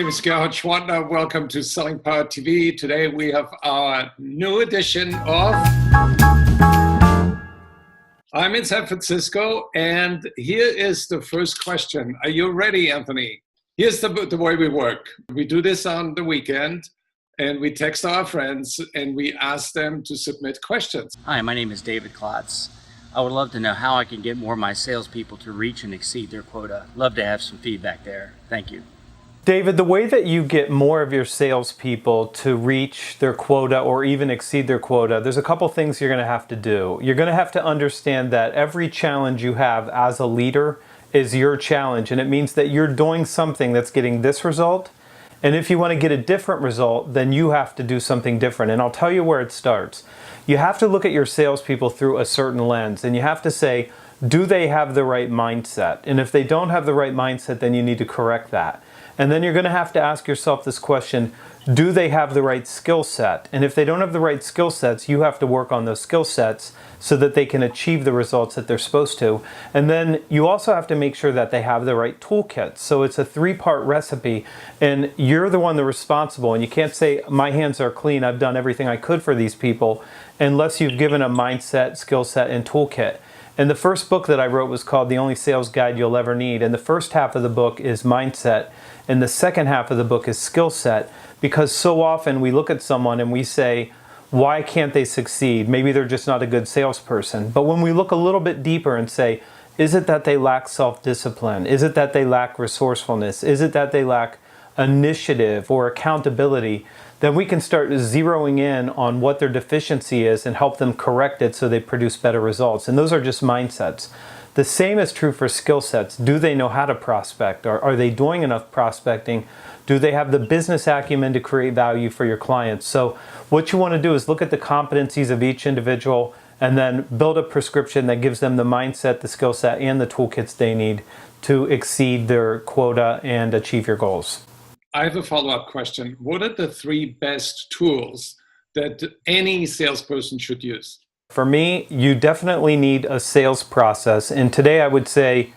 name is Gerhard Gschwandtner. Welcome to Selling Power TV. Today we have our new edition of I'm in San Francisco, and here is the first question. Are you ready, Anthony? Here's the way we work. We do this on the weekend, and we text our friends, and we ask them to submit questions. Hi, my name is David Klotz. I would love to know how I can get more of my salespeople to reach and exceed their quota. Love to have some feedback there. Thank you. David, the way that you get more of your salespeople to reach their quota or even exceed their quota, there's a couple things you're going to have to do. You're going to have to understand that every challenge you have as a leader is your challenge, and it means that you're doing something that's getting this result, and if you want to get a different result, then you have to do something different, and I'll tell you where it starts. You have to look at your salespeople through a certain lens, and you have to say, do they have the right mindset? And if they don't have the right mindset, then you need to correct that. And then you're going to have to ask yourself this question, do they have the right skill set? And if they don't have the right skill sets, you have to work on those skill sets so that they can achieve the results that they're supposed to. And then you also have to make sure that they have the right toolkits. So it's a three-part recipe, and you're the one that's responsible. And you can't say, my hands are clean, I've done everything I could for these people, unless you've given a mindset, skill set, and toolkit. And the first book that I wrote was called The Only Sales Guide You'll Ever Need. And the first half of the book is mindset, and the second half of the book is skill set, because so often we look at someone and we say, why can't they succeed? Maybe they're just not a good salesperson. But when we look a little bit deeper and say, is it that they lack self-discipline? Is it that they lack resourcefulness? Is it that they lack initiative or accountability? Then we can start zeroing in on what their deficiency is and help them correct it so they produce better results. And those are just mindsets. The same is true for skill sets. Do they know how to prospect? Are they doing enough prospecting? Do they have the business acumen to create value for your clients? So what you want to do is look at the competencies of each individual and then build a prescription that gives them the mindset, the skill set, and the toolkits they need to exceed their quota and achieve your goals. I have a follow-up question. What are the three best tools that any salesperson should use? For me, you definitely need a sales process. And today I would say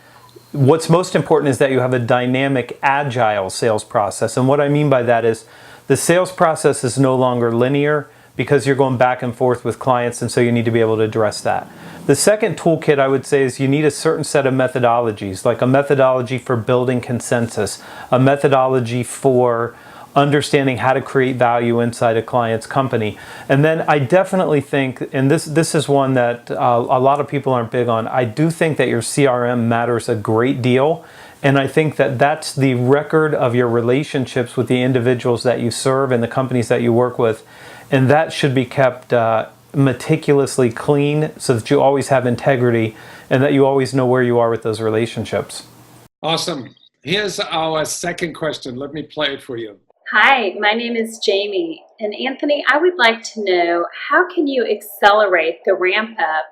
what's most important is that you have a dynamic, agile sales process. And what I mean by that is the sales process is no longer linear because you're going back and forth with clients, and so you need to be able to address that. The second toolkit I would say is you need a certain set of methodologies, like a methodology for building consensus, a methodology for understanding how to create value inside a client's company. And then I definitely think, and this is one that a lot of people aren't big on, I do think that your CRM matters a great deal. And I think that that's the record of your relationships with the individuals that you serve and the companies that you work with. And that should be kept meticulously clean so that you always have integrity and that you always know where you are with those relationships. Awesome. Here's our second question. Let me play it for you. Hi, my name is Jamie, and Anthony, I would like to know, how can you accelerate the ramp up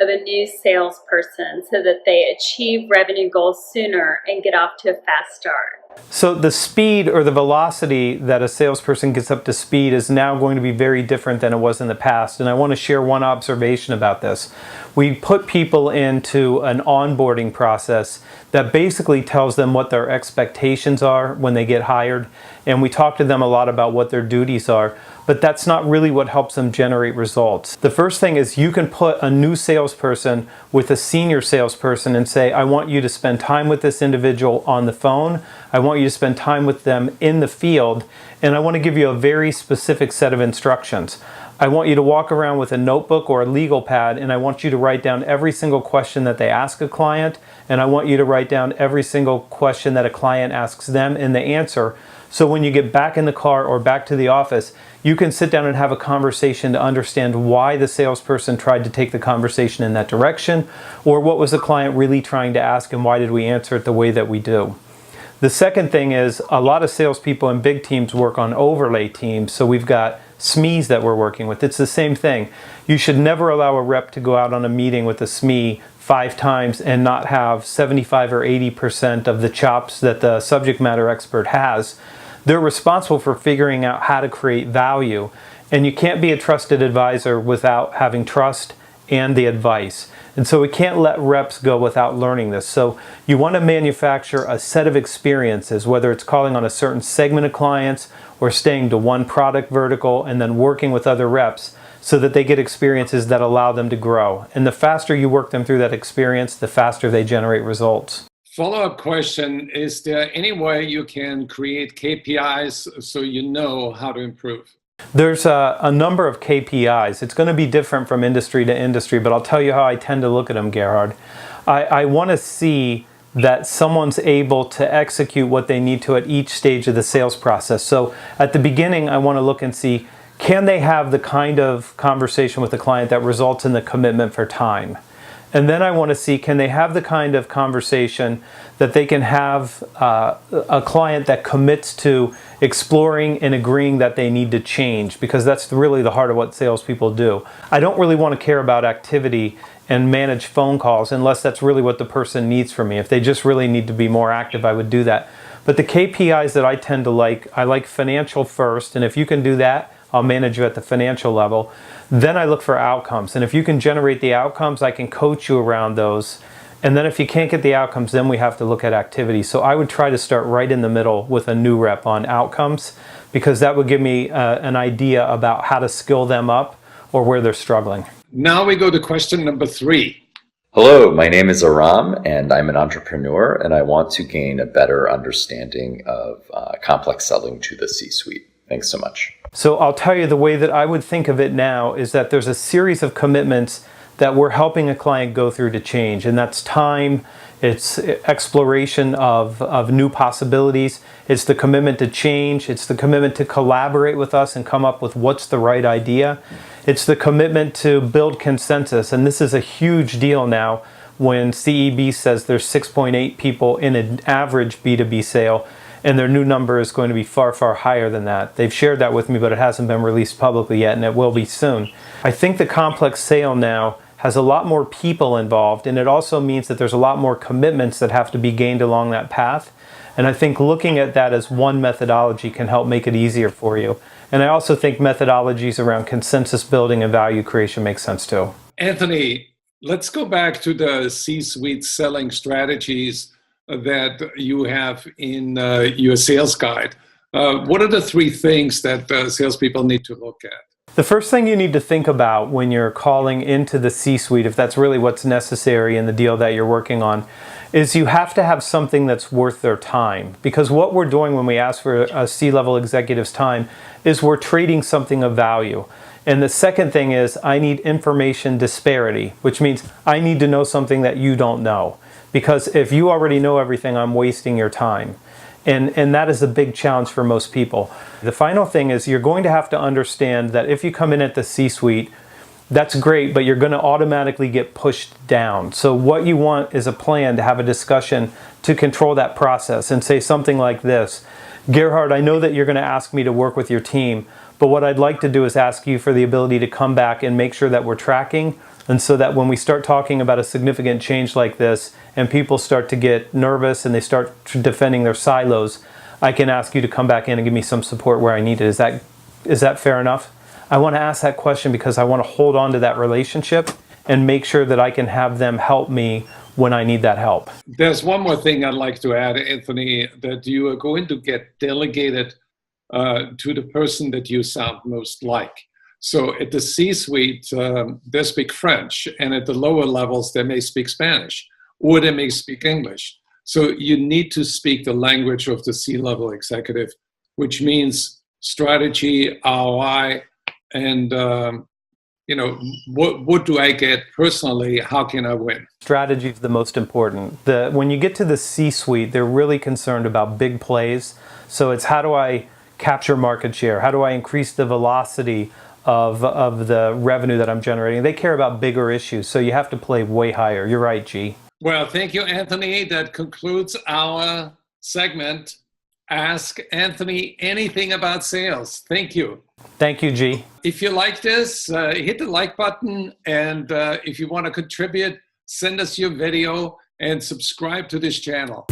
of a new salesperson so that they achieve revenue goals sooner and get off to a fast start? So the speed or the velocity that a salesperson gets up to speed is now going to be very different than it was in the past. And I want to share one observation about this. We put people into an onboarding process that basically tells them what their expectations are when they get hired. And we talk to them a lot about what their duties are, but that's not really what helps them generate results. The first thing is you can put a new salesperson with a senior salesperson and say, I want you to spend time with this individual on the phone. I want you to spend time with them in the field, and I want to give you a very specific set of instructions. I want you to walk around with a notebook or a legal pad, and I want you to write down every single question that they ask a client, and I want you to write down every single question that a client asks them and the answer. So when you get back in the car or back to the office, you can sit down and have a conversation to understand why the salesperson tried to take the conversation in that direction, or what was the client really trying to ask and why did we answer it the way that we do. The second thing is a lot of salespeople in big teams work on overlay teams. So we've got SMEs that we're working with. It's the same thing. You should never allow a rep to go out on a meeting with a SME 5 times and not have 75 or 80% of the chops that the subject matter expert has. They're responsible for figuring out how to create value. And you can't be a trusted advisor without having trust and the advice. And so we can't let reps go without learning this. So you want to manufacture a set of experiences, whether it's calling on a certain segment of clients or staying to one product vertical and then working with other reps so that they get experiences that allow them to grow. And the faster you work them through that experience, the faster they generate results. Follow-up question, is there any way you can create KPIs so you know how to improve? There's a number of KPIs. It's going to be different from industry to industry, but I'll tell you how I tend to look at them, Gerhard. I want to see that someone's able to execute what they need to at each stage of the sales process. So at the beginning, I want to look and see, can they have the kind of conversation with the client that results in the commitment for time? And then I want to see, can they have the kind of conversation that they can have a client that commits to exploring and agreeing that they need to change, because that's really the heart of what salespeople do. I don't really want to care about activity and manage phone calls unless that's really what the person needs from me. If they just really need to be more active, I would do that. But the KPIs that I tend to like, I like financial first, and if you can do that, I'll manage you at the financial level. Then I look for outcomes, and if you can generate the outcomes, I can coach you around those. And then if you can't get the outcomes, then we have to look at activity. So I would try to start right in the middle with a new rep on outcomes, because that would give me an idea about how to skill them up or where they're struggling. Now we go to question number 3. Hello, my name is Aram, and I'm an entrepreneur, and I want to gain a better understanding of complex selling to the C-suite. Thanks so much. So I'll tell you, the way that I would think of it now is that there's a series of commitments that we're helping a client go through to change, and that's time, it's exploration of new possibilities, it's the commitment to change, it's the commitment to collaborate with us and come up with what's the right idea, it's the commitment to build consensus. And this is a huge deal now when CEB says there's 6.8 people in an average B2B sale, and their new number is going to be far, far higher than that. They've shared that with me, but it hasn't been released publicly yet, and it will be soon. I think the complex sale now has a lot more people involved, and it also means that there's a lot more commitments that have to be gained along that path. And I think looking at that as one methodology can help make it easier for you. And I also think methodologies around consensus building and value creation make sense too. Anthony, let's go back to the C-suite selling strategies that you have in your sales guide. What are the 3 things that salespeople need to look at? The first thing you need to think about when you're calling into the C-suite, if that's really what's necessary in the deal that you're working on, is you have to have something that's worth their time. Because what we're doing when we ask for a C-level executive's time is we're trading something of value. And the second thing is, I need information disparity, which means I need to know something that you don't know. Because if you already know everything, I'm wasting your time. And that is a big challenge for most people. The final thing is, you're going to have to understand that if you come in at the C-suite, that's great, but you're going to automatically get pushed down. So what you want is a plan to have a discussion to control that process and say something like this: Gerhard, I know that you're going to ask me to work with your team, but what I'd like to do is ask you for the ability to come back and make sure that we're tracking. And so that when we start talking about a significant change like this and people start to get nervous and they start defending their silos, I can ask you to come back in and give me some support where I need it. Is that fair enough? I want to ask that question because I want to hold on to that relationship and make sure that I can have them help me when I need that help. There's one more thing I'd like to add, Anthony, that you are going to get delegated to the person that you sound most like. So at the C-suite, they speak French, and at the lower levels, they may speak Spanish, or they may speak English. So you need to speak the language of the C-level executive, which means strategy, ROI, and what do I get personally? How can I win? Strategy is the most important. When you get to the C-suite, they're really concerned about big plays. So it's, how do I capture market share? How do I increase the velocity of the revenue that I'm generating? They care about bigger issues, so you have to play way higher. You're right, G. Well, thank you, Anthony. That concludes our segment, Ask Anthony Anything About Sales. Thank you. Thank you, G. If you like this, hit the like button, and if you want to contribute, send us your video and subscribe to this channel.